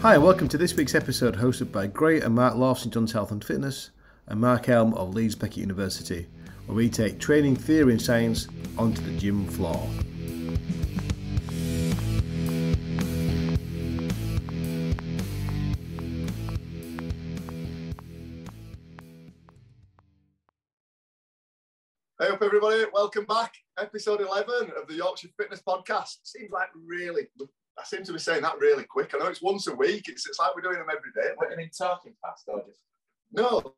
Hi, and welcome to this week's episode hosted by Gray and Mark Lawson, John's Health and Fitness, and Mark Elm of Leeds Beckett University, where we take training theory and science onto the gym floor. Hey up everybody, welcome back. Episode 11 of the Yorkshire Fitness Podcast. Seems like I seem to be saying that really quick. I know it's once a week, it's like we're doing them every day. But in talking fast or just... No,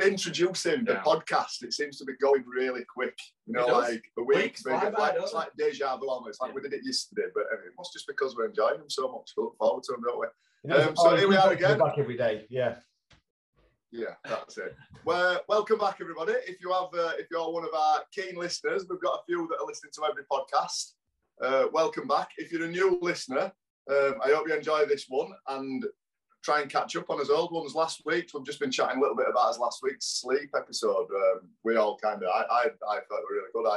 introducing the podcast, it seems to be going really quick. You know, like a week, it's like deja vu almost. Like we did it yesterday, but it must just because we're enjoying them so much. We look forward to them, don't we? So here we are again. Back every day, yeah. Yeah, that's it. Well, welcome back, everybody. If you're one of our keen listeners, we've got a few that are listening to every podcast. Welcome back. If you're a new listener, I hope you enjoy this one and try and catch up on his old ones last week. We've just been chatting a little bit about his last week's sleep episode. We all I thought it were really good.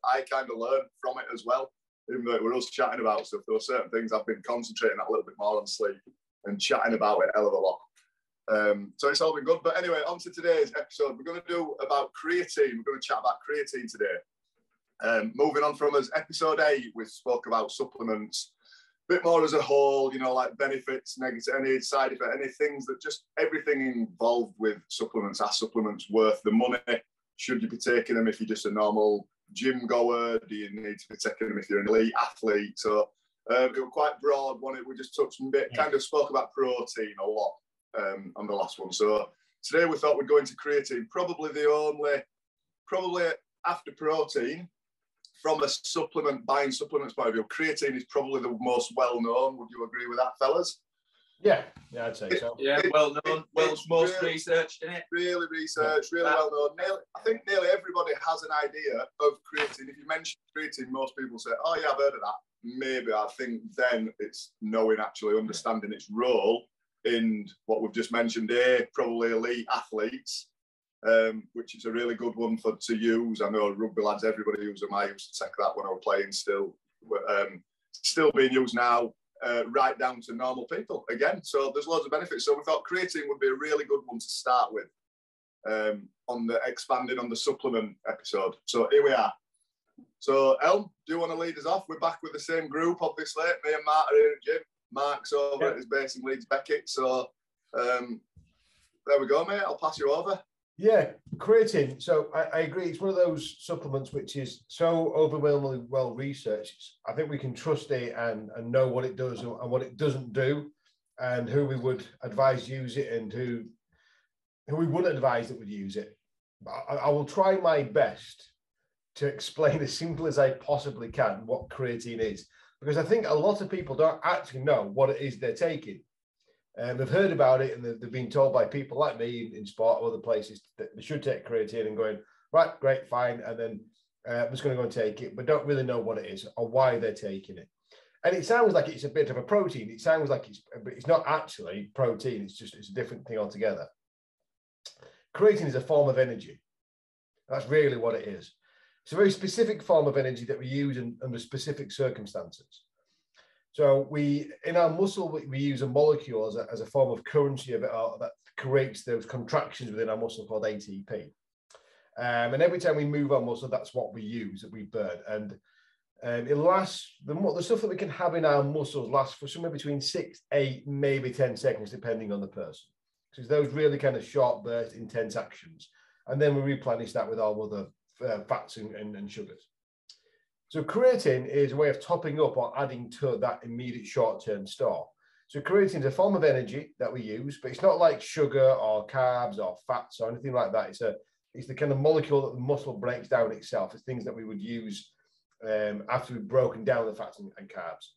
I kind of learned from it as well, even though it was us chatting about stuff. There were certain things I've been concentrating a little bit more on sleep and chatting about it a hell of a lot. So it's all been good. But anyway, on to today's episode. We're going to do about creatine. We're going to chat about creatine today. Moving on from us, episode 8, we spoke about supplements, a bit more as a whole, you know, like benefits, negative, any side effect, any things that just everything involved with supplements. Are supplements worth the money? Should you be taking them if you're just a normal gym goer? Do you need to be taking them if you're an elite athlete? So it was quite broad one. We just touched a bit, kind of spoke about protein a lot. On the last one. So today we thought we'd go into creatine, probably after protein, from a buying supplements point of view, creatine is probably the most well-known. Would you agree with that, fellas? Yeah, I'd say so. Yeah, well-known, most really, researched, isn't it? Really researched, really well-known. I think nearly everybody has an idea of creatine. If you mention creatine, most people say, oh yeah, I've heard of that. Maybe. I think then it's knowing, actually understanding its role in what we've just mentioned here, probably elite athletes, which is a really good one to use. I know rugby lads, everybody used them. I used to take that when I was playing still being used now, right down to normal people again. So there's loads of benefits. So we thought creatine would be a really good one to start with on the expanding on the supplement episode. So here we are. So Elm, do you want to lead us off? We're back with the same group, obviously. Me and Matt are here at the gym. Mark's over at his base in Leeds Beckett. So there we go, mate. I'll pass you over. Yeah, creatine. So I agree. It's one of those supplements which is so overwhelmingly well researched. I think we can trust it and know what it does and what it doesn't do, and who we would advise use it and who we wouldn't advise that would use it. But I will try my best to explain as simple as I possibly can what creatine is. Because I think a lot of people don't actually know what it is they're taking. They've heard about it and they've been told by people like me in sport or other places that they should take creatine and going, right, great, fine. And then I'm just going to go and take it, but don't really know what it is or why they're taking it. And it sounds like it's a bit of a protein. It sounds like it's not actually protein. It's a different thing altogether. Creatine is a form of energy. That's really what it is. It's a very specific form of energy that we use under specific circumstances. So in our muscle, we use a molecule as a form of currency of it that creates those contractions within our muscle called ATP. And every time we move our muscle, that's what we use, that we burn. And it lasts, the stuff that we can have in our muscles lasts for somewhere between 6, 8, maybe 10 seconds, depending on the person. So it's those really kind of short burst, intense actions. And then we replenish that with our other fats and sugars. So creatine is a way of topping up or adding to that immediate short-term store. So creatine is a form of energy that we use, but it's not like sugar or carbs or fats or anything like that. It's the kind of molecule that the muscle breaks down itself. It's things that we would use after we've broken down the fats and carbs.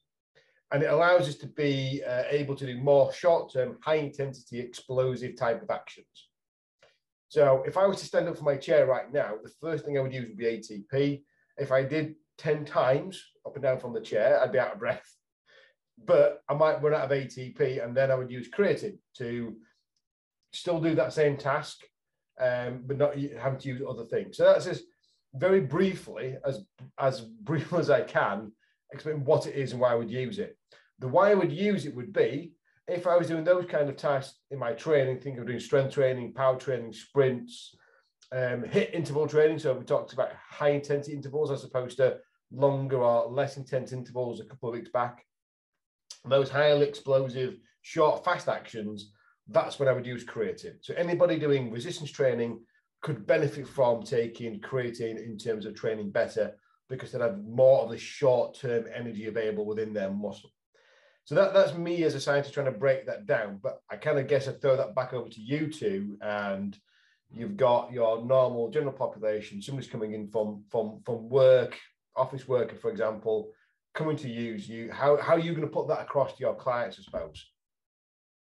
And it allows us to be able to do more short-term, high-intensity, explosive type of actions. So if I was to stand up from my chair right now, the first thing I would use would be ATP. If I did 10 times up and down from the chair, I'd be out of breath. But I might run out of ATP, and then I would use creatine to still do that same task, but not having to use other things. So that's just very briefly, as brief as I can, explain what it is and why I would use it. The way I would use it would be if I was doing those kind of tasks in my training, think of doing strength training, power training, sprints, hit interval training. So we talked about high intensity intervals as opposed to longer or less intense intervals a couple of weeks back. Those highly explosive, short, fast actions, that's when I would use creatine. So anybody doing resistance training could benefit from taking creatine in terms of training better because they'd have more of the short-term energy available within their muscle. So that's me as a scientist trying to break that down. But I kind of guess I'd throw that back over to you two, and you've got your normal general population, somebody's coming in from work, office worker, for example, coming to use you. How are you going to put that across to your clients, I suppose?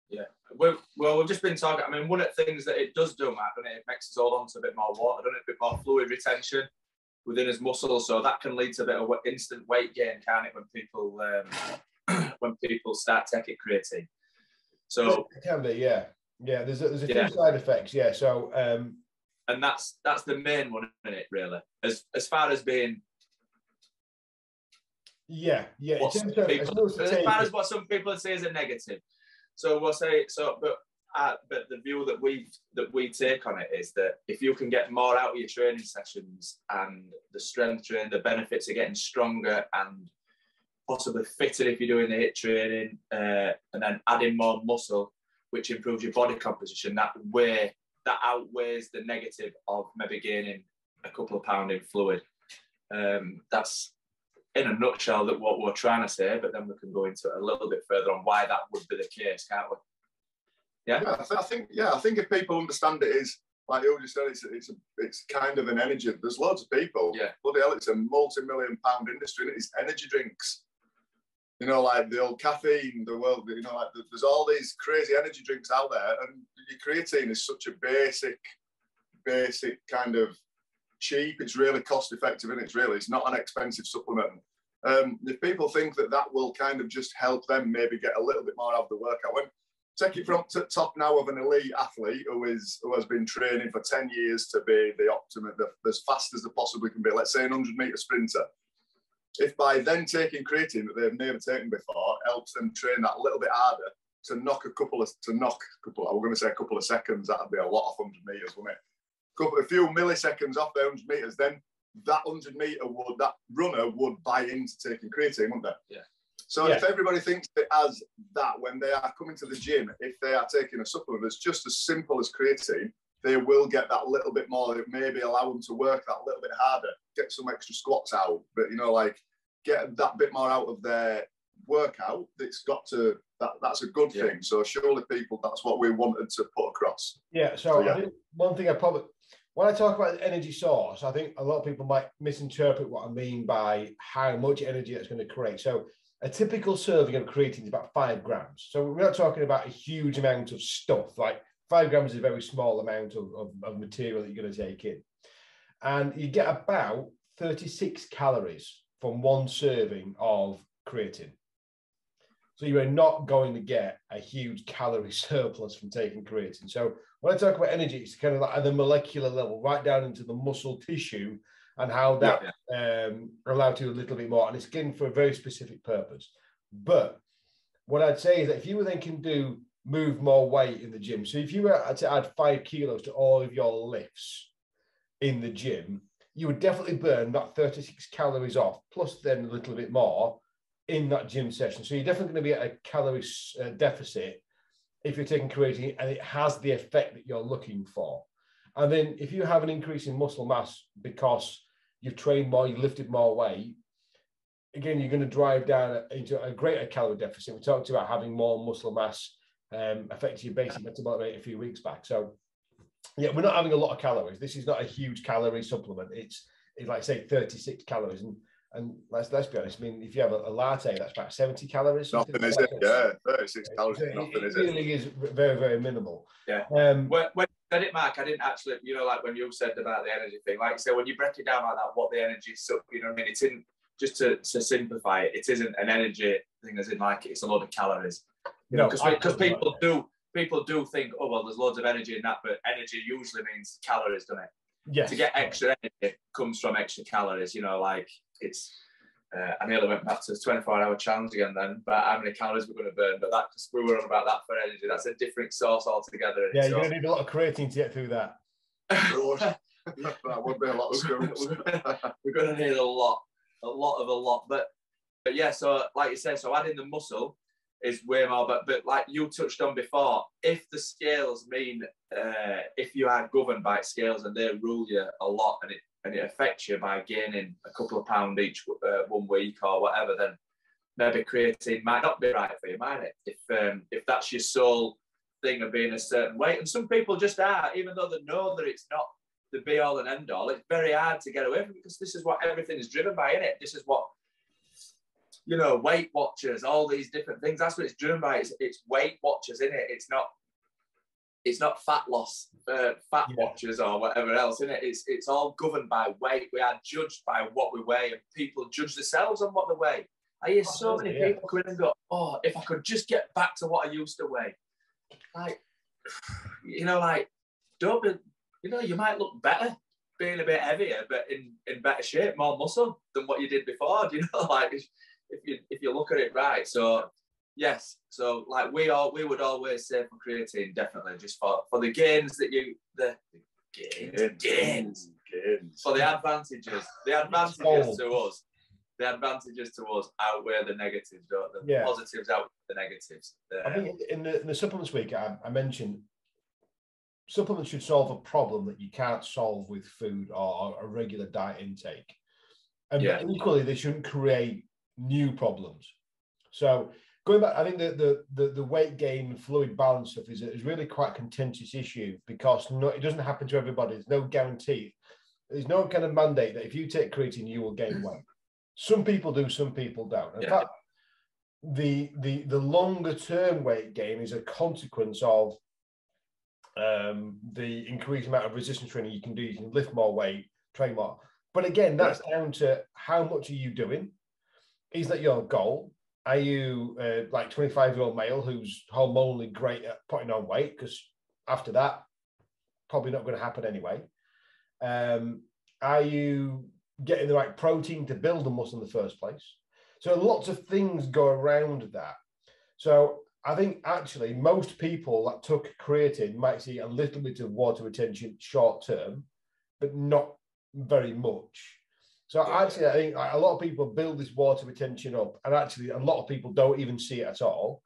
Yeah, well, we've just been talking. I mean, one of the things that it does do, Matt, it makes us hold on to a bit more water, doesn't it? A bit more fluid retention within his muscles, so that can lead to a bit of instant weight gain, can't it? When people start taking creatine. So it can be, yeah. There's a few side effects, yeah. So and that's the main one, isn't it? Really, as far as being. Yeah. As far as what some people would say is a negative. So we'll say so, but the view that we take on it is that if you can get more out of your training sessions and the strength training, the benefits of getting stronger and possibly fitter if you're doing the HIIT training, and then adding more muscle, which improves your body composition, that outweighs the negative of maybe gaining a couple of pounds in fluid. That's in a nutshell that what we're trying to say, but then we can go into it a little bit further on why that would be the case, can't we? Yeah, I think if people understand it is, like you just said, it's kind of an energy. There's loads of people. Yeah. Bloody hell, it's a multi-million-pound industry, and it's energy drinks. You know, like the old caffeine, the world. You know, like there's all these crazy energy drinks out there, and your creatine is such a basic kind of cheap. It's really cost effective, and it's not an expensive supplement. If people think that will kind of just help them maybe get a little bit more out of the workout, when take it from top now of an elite athlete who has been training for 10 years to be the optimum, as fast as they possibly can be, let's say 100-meter sprinter. If by then taking creatine that they've never taken before helps them train that a little bit harder to knock a couple of seconds, that'd be a lot of 100 meters, wouldn't it? A few milliseconds off their 100 meters, then that 100-meter that runner would buy into taking creatine, wouldn't they? Yeah. So if everybody thinks of it as that when they are coming to the gym, if they are taking a supplement that's just as simple as creatine, they will get that little bit more. It maybe allow them to work that little bit harder, get some extra squats out, but get that bit more out of their workout. It's got to that's a good thing. So surely people, that's what we wanted to put across. Yeah. So I think one thing when I talk about the energy source, I think a lot of people might misinterpret what I mean by how much energy it's going to create. So a typical serving of creatine is about 5 grams. So we're not talking about a huge amount of stuff. Like 5 grams is a very small amount of material that you're going to take in. And you get about 36 calories from one serving of creatine. So you are not going to get a huge calorie surplus from taking creatine. So when I talk about energy, it's kind of like at the molecular level, right down into the muscle tissue, and how that allows you a little bit more. And it's given for a very specific purpose. But what I'd say is that if you then can move more weight in the gym, so if you were to add 5 kilos to all of your lifts in the gym, you would definitely burn that 36 calories off, plus then a little bit more in that gym session. So you're definitely going to be at a calorie deficit if you're taking creatine, and it has the effect that you're looking for. And then if you have an increase in muscle mass because you've trained more, you've lifted more weight, again, you're going to drive down into a greater calorie deficit. We talked about having more muscle mass affect your basic metabolic rate a few weeks back. So yeah, we're not having a lot of calories. This is not a huge calorie supplement. It's like, say, 36 calories. And let's be honest, I mean, if you have a latte, that's about 70 calories. Nothing, is it? Yeah, 36 calories. Nothing, is it? It really is very, very minimal. Yeah. When you said it, Mark, I didn't actually, like when you said about the energy thing, like you said, when you break it down like that, what the energy is, you know what I mean? It's in, just to simplify it, it isn't an energy thing as in like it's a load of calories. Because people do think, oh, well, there's loads of energy in that, but energy usually means calories, doesn't it? Yes. To get extra energy comes from extra calories, like it's I nearly went back to the 24-hour challenge again then, about how many calories we're going to burn. But that's, we were on about that for energy. That's a different source altogether. Yeah, you're going to need a lot of creatine to get through that. That would be a lot of scoops. We're going to need a lot. But yeah, so like you say, so adding the muscle is way more. But like you touched on before, if the scales mean, if you are governed by scales and they rule you a lot, and it affects you by gaining a couple of pounds each 1 week or whatever, then maybe creatine might not be right for you, might it? If that's your sole thing of being a certain weight. And some people just are, even though they know that it's not the be all and end all, it's very hard to get away from, because this is what everything is driven by, innit? This is what, you know, Weight Watchers, all these different things, that's what it's driven by. It's Weight Watchers, innit? It's not fat loss, watchers or whatever else, innit? It's all governed by weight. We are judged by what we weigh, and people judge themselves on what they weigh. I hear so many people come in and go, oh, if I could just get back to what I used to weigh. Like, you know, like, don't be, you know, you might look better being a bit heavier, but in better shape, more muscle than what you did before. Do you know, like, if you look at it right. So yes, so like we would always say for creatine, definitely just for the gains that the gains for the advantages to us outweigh the negatives, don't they? The positives outweigh the negatives. I think in the supplements week, I mentioned supplements should solve a problem that you can't solve with food or a regular diet intake. And equally, they shouldn't create new problems. So going back, I think the weight gain, fluid balance stuff is really quite a contentious issue, because it doesn't happen to everybody. There's no guarantee. There's no kind of mandate that if you take creatine, you will gain weight. Some people do, some people don't. In fact, the longer term weight gain is a consequence of the increased amount of resistance training you can do. You can lift more weight, train more. But again, that's down to how much are you doing? Is that your goal? Are you like 25-year-old male who's hormonally great at putting on weight? Because after that, probably not going to happen anyway. Are you getting the right protein to build the muscle in the first place? So lots of things go around that. So I think actually most people that took creatine might see a little bit of water retention short term, but not very much. So actually, I think a lot of people build this water retention up, and actually a lot of people don't even see it at all.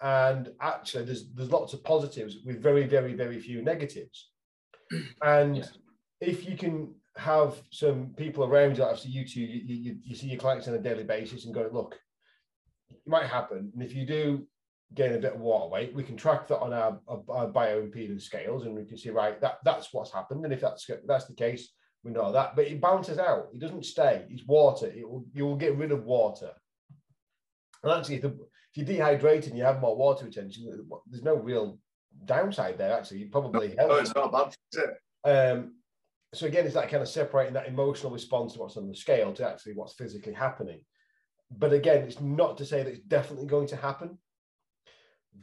And actually, there's lots of positives with very, very, very few negatives. And if you can have some people around you, obviously you two, you see your clients on a daily basis and go, look, it might happen. And if you do gain a bit of water weight, we can track that on our bioimpedance scales, and we can see, right, that's what's happened. And if that's the case, we know that. But it bounces out. It doesn't stay. It's water. You will get rid of water. And actually, if you're dehydrated and you have more water retention, there's no real downside there. Actually, you probably help. No, it's not bad, is it? So again, it's that kind of separating that emotional response to what's on the scale to actually what's physically happening. But again, it's not to say that it's definitely going to happen.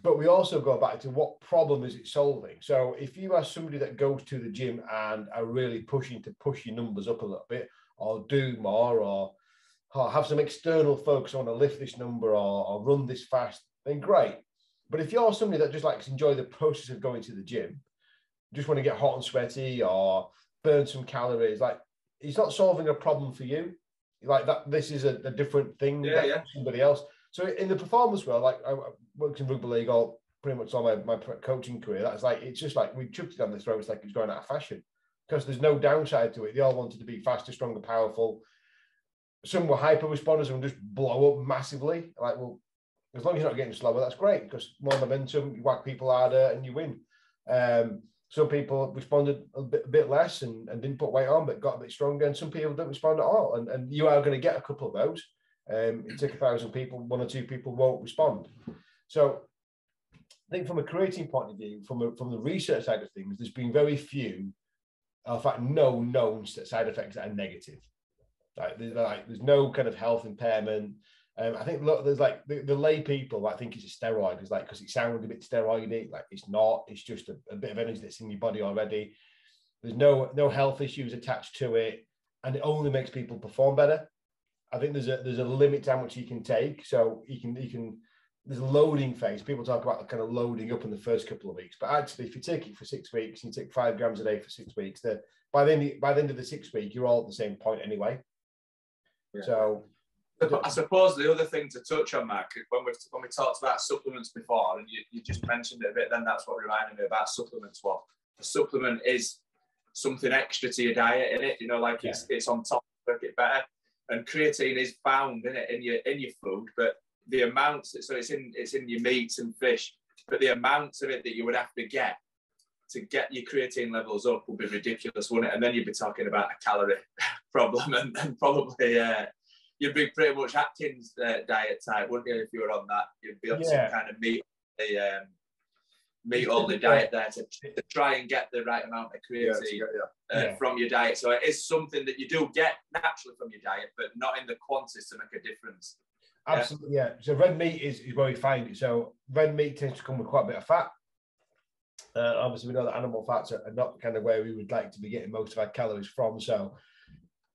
But we also go back to what problem is it solving? So if you are somebody that goes to the gym and are really pushing to push your numbers up a little bit, or do more, or have some external focus on to lift this number or run this fast, then great. But if you're somebody that just likes to enjoy the process of going to the gym, just want to get hot and sweaty or burn some calories, like, it's not solving a problem for you. Like that, this is a different thing than somebody else. So in the performance world, like I worked in rugby league all pretty much all my coaching career. That's like, it's just like we chucked it down the throats like it's going out of fashion, because there's no downside to it. They all wanted to be faster, stronger, powerful. Some were hyper responders and just blow up massively. Like, well, as long as you're not getting slower, that's great, because more momentum, you whack people harder and you win. Some people responded a bit less and didn't put weight on, but got a bit stronger. And some people don't respond at all. And you are going to get a couple of those. It took 1,000 people, 1 or 2 people won't respond. So I think from a creatine point of view, from the research side of things, there's been very few, in fact, no known side effects that are negative. There's no kind of health impairment. I think there's like the lay people that think it's a steroid, is like, because it sounds a bit steroidy. Like, it's not. It's just a bit of energy that's in your body already. There's no health issues attached to it, and it only makes people perform better. I think there's a limit to how much you can take. So you can there's a loading phase. People talk about kind of loading up in the first couple of weeks, but actually, if you take it for 6 weeks, and you take 5 grams a day for 6 weeks, by the end of the 6th week, you're all at the same point anyway. Yeah. So I suppose the other thing to touch on, Mark, when we talked about supplements before, and you just mentioned it a bit, then that's what reminded me about supplements. What a supplement is something extra to your diet, in it. You know, like it's on top to make it better. And creatine is found in it in your food, but the amounts, so it's in your meats and fish, but the amounts of it that you would have to get your creatine levels up would be ridiculous, wouldn't it? And then you'd be talking about a calorie problem, and probably you'd be pretty much Atkins diet type, wouldn't you? If you were on that, you'd be on some kind of meat only diet there to try and get the right amount of creatine from your diet. So it is something that you do get naturally from your diet, but not in the quantities to make a difference. Absolutely, yeah. So red meat is where we find it. So red meat tends to come with quite a bit of fat. Obviously, we know that animal fats are not kind of where we would like to be getting most of our calories from. So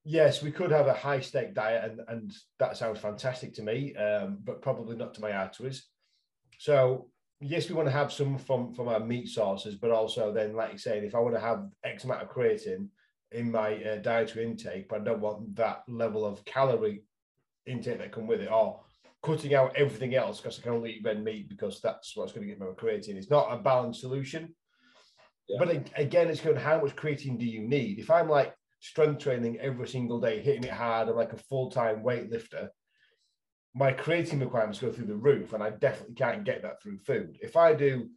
yes, we could have a high stake diet, and that sounds fantastic to me, but probably not to my arteries. So yes, we want to have some from our meat sources, but also then, like you said, if I want to have X amount of creatine in my dietary intake, but I don't want that level of calorie intake that come with it, or cutting out everything else because I can only eat red meat because that's what's going to get my creatine. It's not a balanced solution. Yeah. But again, it's going to how much creatine do you need? If I'm like strength training every single day, hitting it hard, I'm like a full-time weightlifter, my creatine requirements go through the roof, and I definitely can't get that through food. If I do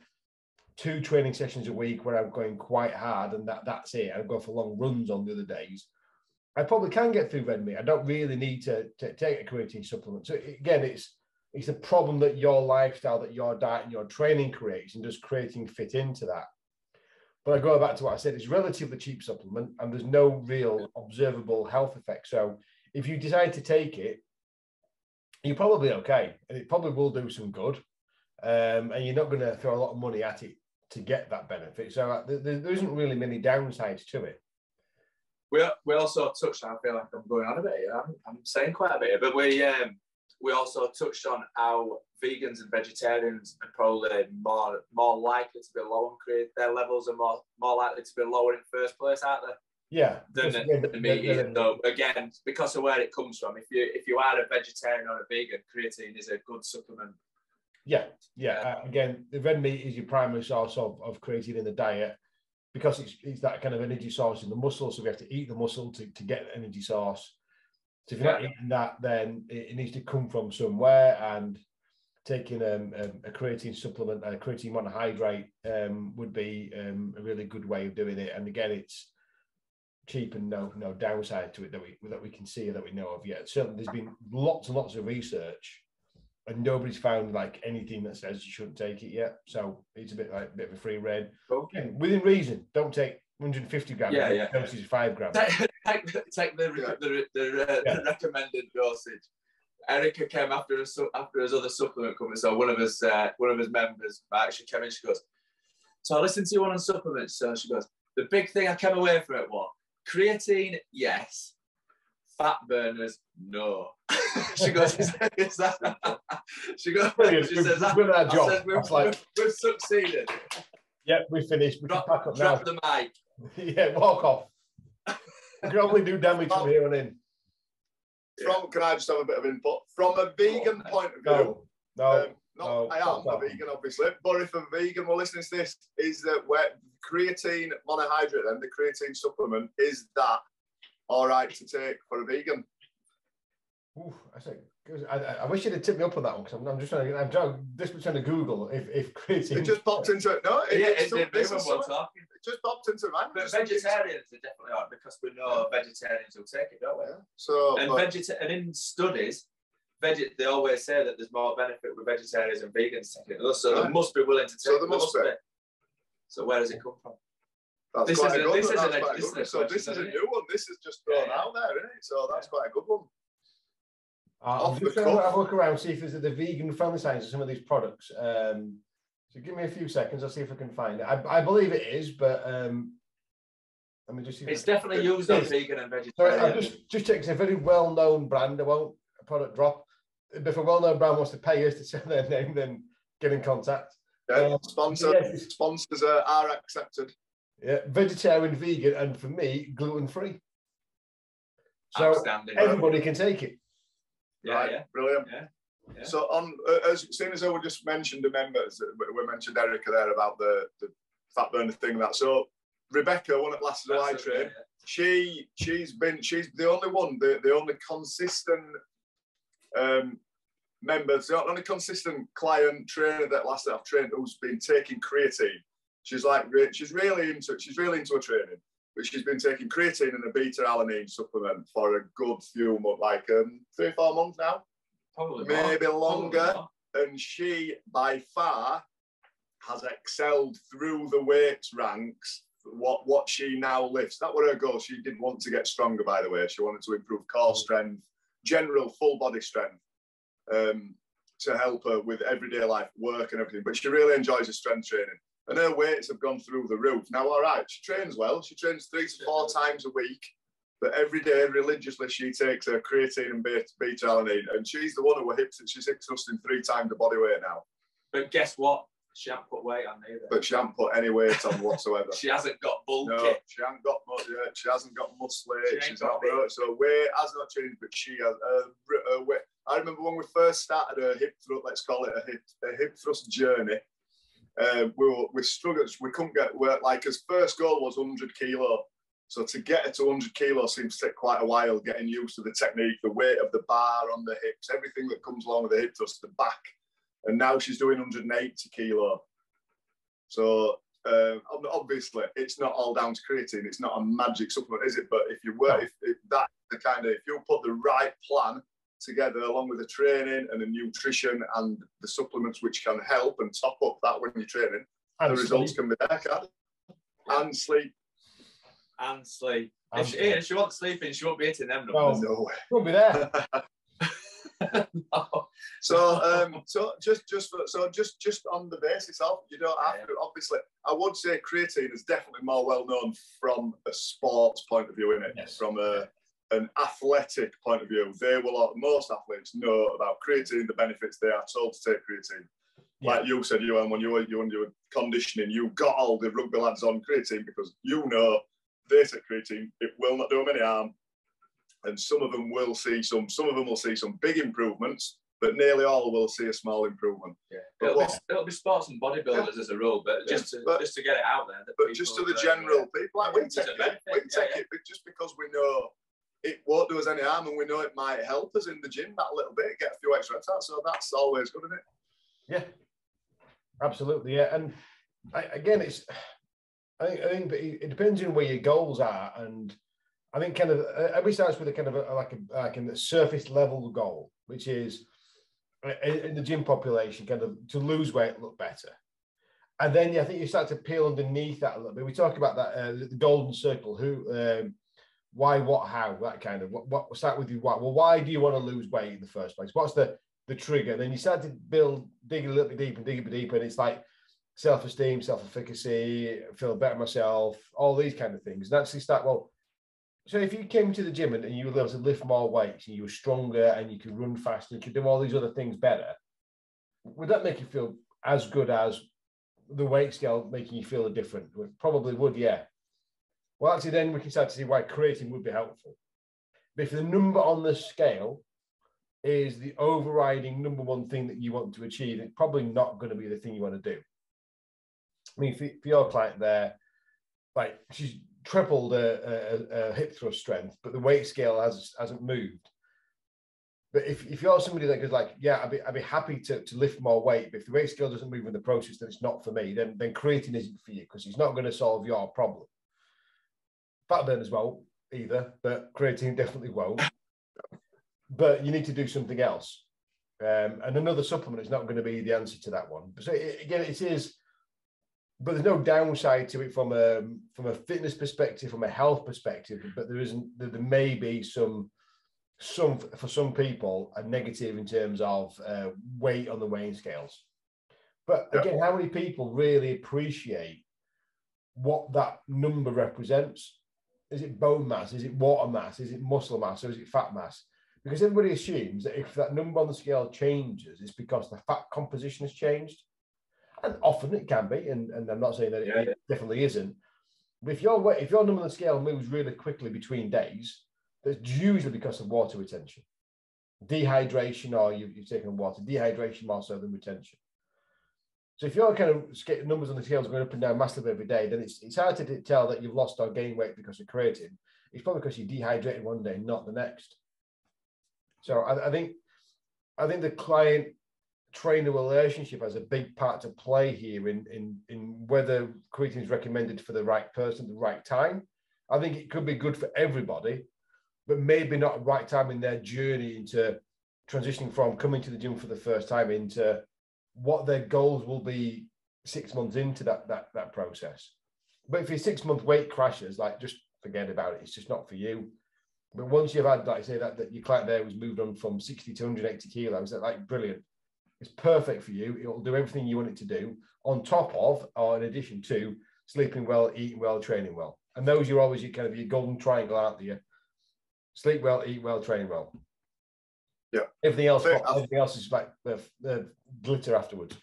2 training sessions a week where I'm going quite hard and that's it, I go for long runs on the other days, I probably can get through red meat. I don't really need to take a creatine supplement. So again, it's a problem that your lifestyle, that your diet and your training creates, and does creatine fit into that? But I go back to what I said, it's relatively cheap supplement, and there's no real observable health effect. So if you decide to take it, you're probably okay, and it probably will do some good. And you're not going to throw a lot of money at it to get that benefit. So there isn't really many downsides to it. We also touched on, I feel like I'm going on a bit here, I'm saying quite a bit here, but we also touched on how vegans and vegetarians are probably more likely to be low on creatine. Their levels are more likely to be lower in the first place, aren't they? Yeah. Than meat. So again, because of where it comes from, if you are a vegetarian or a vegan, creatine is a good supplement. Yeah. Again, the red meat is your primary source of creatine in the diet, because it's that kind of energy source in the muscle. So we have to eat the muscle to get the energy source. So if you're not eating that, then it needs to come from somewhere, and taking a creatine supplement, a creatine monohydrate, would be a really good way of doing it. And again, it's cheap and no downside to it that we can see or that we know of yet. Certainly, there's been lots and lots of research, and nobody's found like anything that says you shouldn't take it yet. So it's a bit of a free rein. Again, within reason, don't take 150 grams. Dosage 5 grams. Take the recommended dosage. Erica came after his other supplement company. So one of his members actually came in. She goes, "So I listened to you on supplements." So she goes, "The big thing I came away from it was creatine, yes. Fat burners, no." She goes, "Is that?" She goes, she says, we've succeeded. Yep, we finished. We can pack up now. Drop the mic. Yeah, walk off. We can only do damage from here on in. Can I just have a bit of input? From a vegan point of view, I am a vegan, obviously, but if a vegan were listening to this, is that where creatine monohydrate, then the creatine supplement, is that all right to take for a vegan? Ooh, I wish you'd have tipped me up on that one, because I'm just trying to Google if creatine. It just popped into it. No, it just popped into my mind. But vegetarians are definitely on, because we know vegetarians will take it, don't we? Yeah. So, and in studies, they always say that there's more benefit with vegetarians and vegans taking it. So they must be willing to take it. So they must be. So where does it come from? This is a new one. This is just thrown out there, isn't it? So that's quite a good one. I'm just trying to have a look around, see if there's the vegan friendly signs of some of these products. So give me a few seconds, I'll see if I can find it. I believe it is, but Let me just see. It's definitely used on vegan and vegetarian. Sorry, I've just checked. It's a very well-known brand. I won't product drop. If a well-known brand wants to pay us to say their name, then get in contact. Yeah, sponsors are accepted. Yeah, vegetarian, vegan, and for me, gluten-free. So everybody can take it. Yeah, right, yeah. Brilliant. Yeah. Yeah. So as soon as I just mentioned the members, we mentioned Erica there about the fat burner thing. That so Rebecca, one at Last I train, she's the only one, the only consistent member, the only consistent client trainer that Last I've trained who's been taking creatine. She's really into her training, but she's been taking creatine and a beta-alanine supplement for a good few months, like 3 or 4 months now. Probably maybe longer. And she, by far, has excelled through the weights ranks. What she now lifts. That was her goal. She did want to get stronger, by the way. She wanted to improve core strength, general full body strength, to help her with everyday life, work and everything. But she really enjoys her strength training. And her weights have gone through the roof. Now, all right, she trains well. She trains 3 to 4 times a week. But every day, religiously, she takes her creatine and beta-alanine. And she's the one who she's hip thrusting 3 times the body weight now. But guess what? She hasn't put weight on either. But she hasn't put any weight on whatsoever. She hasn't got bulky. No, she hasn't got much. She hasn't got muscly. She's not. So weight has not changed, but she has weight. I remember when we first started her hip thrust. Let's call it a hip thrust journey. We struggled. We couldn't get work. Like his first goal was 100 kilo. So to get her to 100 kilos seems to take quite a while, getting used to the technique, the weight of the bar on the hips, everything that comes along with the hip thrust, the back. And now she's doing 180 kilo. So obviously, it's not all down to creatine. It's not a magic supplement, is it? But if you were, if you put the right plan together, along with the training and the nutrition and the supplements which can help and top up that when you're training, and the results can be there, can't they? And sleep. And sleep. If she wants sleeping, she won't be hitting them numbers. No way. Won't be there. No. So just on the basis of, you don't have to, obviously, I would say creatine is definitely more well known from a sports point of view, innit? Yes. From an athletic point of view. Most athletes know about creatine, the benefits. They are told to take creatine. Yeah. Like you said, when you were conditioning, you got all the rugby lads on creatine because you know they take creatine, it will not do them any harm. And some of them will see some big improvements, but nearly all will see a small improvement. Yeah. It'll be sports and bodybuilders as a rule, but just to get it out there. But just to the general people, like we take it just because we know it won't do us any harm, and we know it might help us in the gym that little bit, get a few extra reps out. So that's always good, isn't it? Yeah, absolutely. Yeah, and I think it depends on where your goals are, and I think kind of everybody starts with a kind of a surface level goal, which is in the gym population, kind of to lose weight, look better, and then I think you start to peel underneath that a little bit. We talk about that the golden circle: who, why, what, how, that kind of. What start with you? Why? Well, why do you want to lose weight in the first place? What's the trigger? And then you start to dig a little bit deeper, and it's like self-esteem, self-efficacy, feel better myself, all these kind of things. And actually start, well, so if you came to the gym and you were able to lift more weights and you were stronger and you could run faster, you could do all these other things better, would that make you feel as good as the weight scale making you feel different? It probably would, yeah. Well, actually, then we can start to see why creatine would be helpful. But if the number on the scale is the overriding number one thing that you want to achieve, it's probably not going to be the thing you want to do. I mean, for your client there, like she's tripled a hip thrust strength, but the weight scale hasn't moved. But if you're somebody that goes like, yeah, I'd be happy to lift more weight, but if the weight scale doesn't move in the process, then it's not for me. Then creatine isn't for you because it's not going to solve your problem. Fat burn as well, either, but creatine definitely won't. But you need to do something else, and another supplement is not going to be the answer to that one. So again, it is. But there's no downside to it from a fitness perspective, from a health perspective. But there may be some for some people a negative in terms of weight on the weighing scales. But again, how many people really appreciate what that number represents? is it bone mass? Is it water mass? Is it muscle mass? Or is it fat mass? Because everybody assumes that if that number on the scale changes, it's because the fat composition has changed. And often it can be, and I'm not saying that it definitely isn't. But if your number on the scale moves really quickly between days, that's usually because of water retention. Dehydration, or you've taken water, dehydration more so than retention. So if your kind of numbers on the scales going up and down massively every day, then it's hard to tell that you've lost or gained weight because of creatine. It's probably because you dehydrated one day, not the next. So I think the client trainer relationship has a big part to play here in whether creatine is recommended for the right person at the right time. I think it could be good for everybody, but maybe not the right time in their journey into transitioning from coming to the gym for the first time into what their goals will be 6 months into that process. But if your 6 month weight crashes, like, just forget about it. It's just not for you. But once you've had, like I say, that your client there was moved on from 60 to 180 kilos, that's like brilliant. It's perfect for you. It'll do everything you want it to do on top of, or in addition to, sleeping well, eating well, training well. And those are always your golden triangle, aren't they? Sleep well, eat well, train well. Yeah. Everything else is like the glitter afterwards.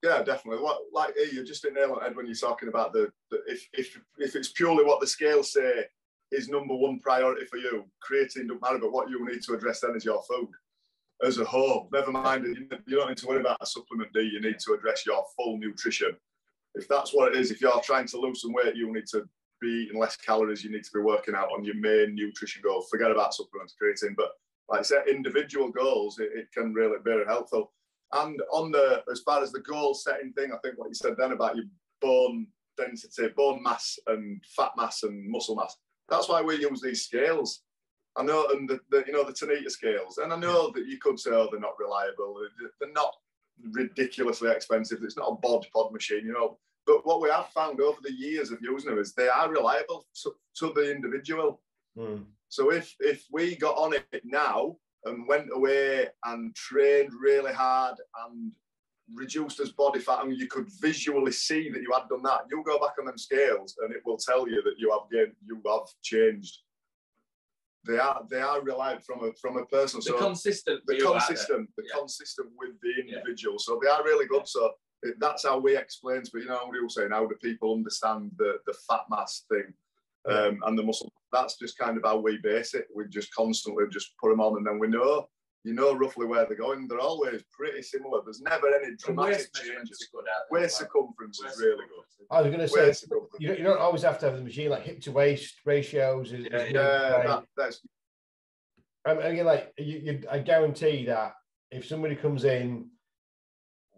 Yeah, definitely. Like you just hit nail on the head when you're talking about if it's purely what the scales say is number one priority for you, creatine don't matter, but what you need to address then is your food as a whole. Never mind, you don't need to worry about a supplement, do you? You need to address your full nutrition. If that's what it is, if you're trying to lose some weight, you need to be eating less calories, you need to be working out on your main nutrition goals. Forget about supplements, creatine. But like I said, individual goals, it can really be very helpful. And as far as the goal setting thing, I think what you said then about your bone density, bone mass and fat mass and muscle mass, that's why we use these scales. I know, and the Tanita scales, and I know that you could say, oh, they're not reliable, they're not ridiculously expensive, it's not a bod machine, but what we have found over the years of using them is they are reliable to the individual. So if we got on it now and went away and trained really hard and reduced as body fat, and you could visually see that you had done that, you go back on them scales and it will tell you that you have changed. They are reliable from a person. They're consistent. Consistent with the individual. Yeah. So they are really good. So that's how we explain. But we were saying, how do people understand the fat mass thing and the muscle? That's just kind of how we base it. We just constantly just put them on, and then we know. Roughly where they're going. They're always pretty similar. There's never any dramatic changes. Waist circumference is really good. I was going to say, you don't always have to have the machine, like hip to waist ratios. That's. And again, like I guarantee that if somebody comes in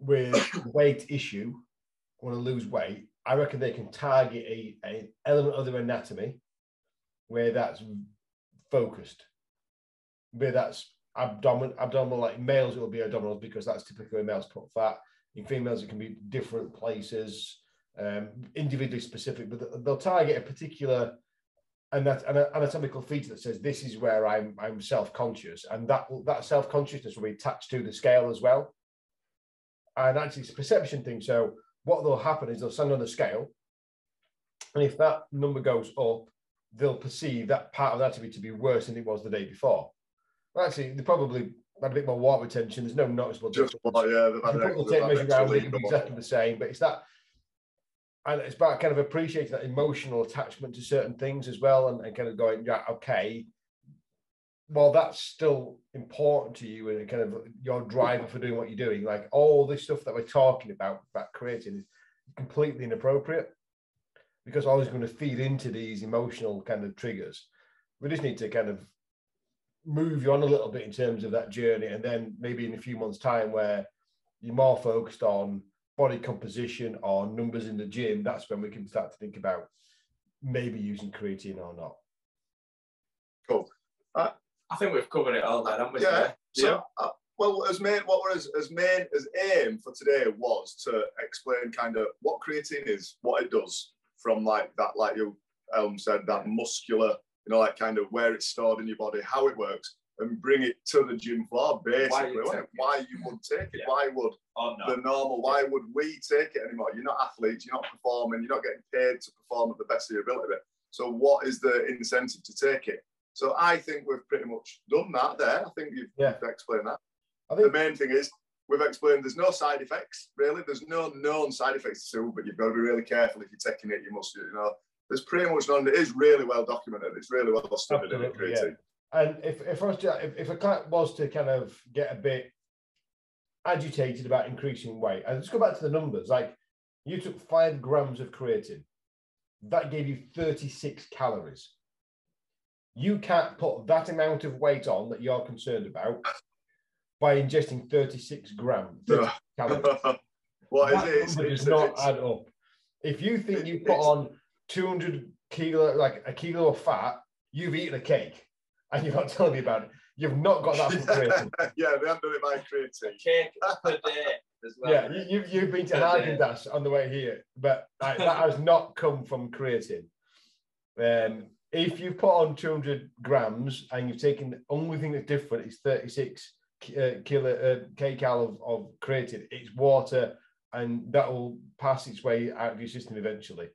with a weight issue, want to lose weight, I reckon they can target an element of their anatomy where that's focused, where that's abdominal, like males, it will be abdominals because that's typically where males put fat. In females, it can be different places, individually specific, but they'll target a particular anatomical feature that says this is where I'm self-conscious, and that self-consciousness will be attached to the scale as well. And actually, it's a perception thing. So what will happen is they'll stand on the scale, and if that number goes up, they'll perceive that part of the anatomy to be worse than it was the day before. Well, actually, they probably had a bit more water retention. There's no noticeable difference. They've had the tape measure around, it can be exactly the same. But it's that, and it's about kind of appreciating that emotional attachment to certain things as well, and kind of going, yeah, okay, well, that's still important to you, and kind of your driver for doing what you're doing. Like all this stuff that we're talking about creatine is completely inappropriate, because always going to feed into these emotional kind of triggers. We just need to kind of move you on a little bit in terms of that journey, and then maybe in a few months' time where you're more focused on body composition or numbers in the gym, that's when we can start to think about maybe using creatine or not. Cool. I think we've covered it all then, haven't we? Yeah. So, well, as aim for today was to explain kind of what creatine is, what it does, from like you said, that muscular, like kind of where it's stored in your body, how it works, and bring it to the gym floor, basically. Why you would take it? Why would why would we take it anymore? You're not athletes, you're not performing, you're not getting paid to perform at the best of your ability. So what is the incentive to take it? So I think we've pretty much done that there. I think you've explained that. The main thing is we've explained there's no side effects, really. There's no known side effects to, but you've got to be really careful if you're taking it. You must, there's pretty much none. It is really well documented. It's really well studied in creatine. Yeah. And if a client was to kind of get a bit agitated about increasing weight, and let's go back to the numbers. Like, you took 5 grams of creatine, that gave you 36 calories. You can't put that amount of weight on that you're concerned about by ingesting 36 grams. Calories. What that is it? It does not add up. If you think you put on 200 kilo, like a kilo of fat, you've eaten a cake, and you're not telling me about it. You've not got that from creatine. Yeah, they haven't done it by creatine. Cake per day as well. Yeah, you've been to Haagen-Dazs on the way here, but that has not come from creatine. If you put on 200 grams and you've taken, the only thing that's different is 36 kcal of creatine. It's water, and that will pass its way out of your system eventually.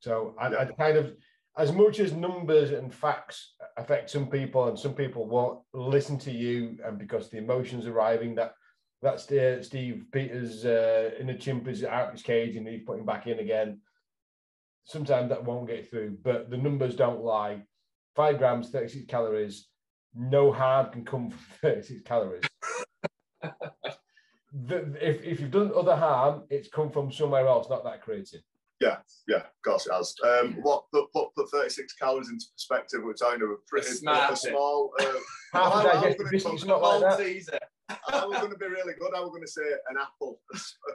So I kind of, as much as numbers and facts affect some people, and some people won't listen to you, and because the emotions arriving, that's Steve Peters in a chimp is out of his cage and he's putting back in again. Sometimes that won't get through, but the numbers don't lie. 5 grams, 36 calories. No harm can come from 36 calories. If you've done other harm, it's come from somewhere else, not that creatine. Yeah, of course it has. Put 36 calories into perspective, we're talking of a pretty small. Half a digestive biscuit's not like that. I was going to be really good. I was going to say an apple,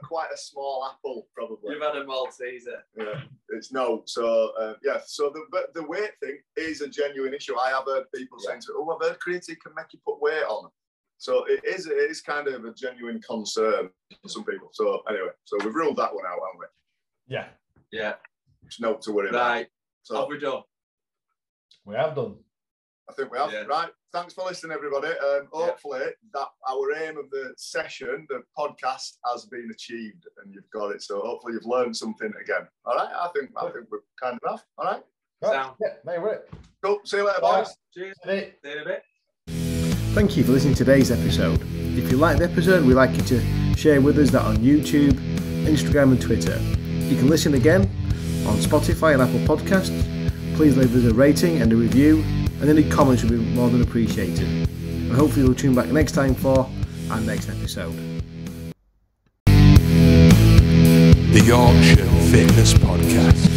quite a small apple, probably. You've had a Malteser. Yeah, it's no. So So the weight thing is a genuine issue. I have heard people saying to me, "Oh, I've heard creatine can make you put weight on." So it is kind of a genuine concern for some people. So anyway, so we've ruled that one out, haven't we? Yeah. Yeah. It's not to worry about. Right. So have we done? We have done. I think we have. Yeah. Right. Thanks for listening, everybody. Hopefully that our aim of the session, the podcast, has been achieved and you've got it. So hopefully you've learned something again. All right. I think we're kind of off. All right. Sound. Yeah, there we Cool. See you later, boys. Cheers. See you in a bit. Thank you for listening to today's episode. If you liked the episode, we'd like you to share with us that on YouTube, Instagram and Twitter. You can listen again on Spotify and Apple Podcasts. Please leave us a rating and a review, and any comments would be more than appreciated. And hopefully you'll tune back next time for our next episode. The Yorkshire Fitness Podcast.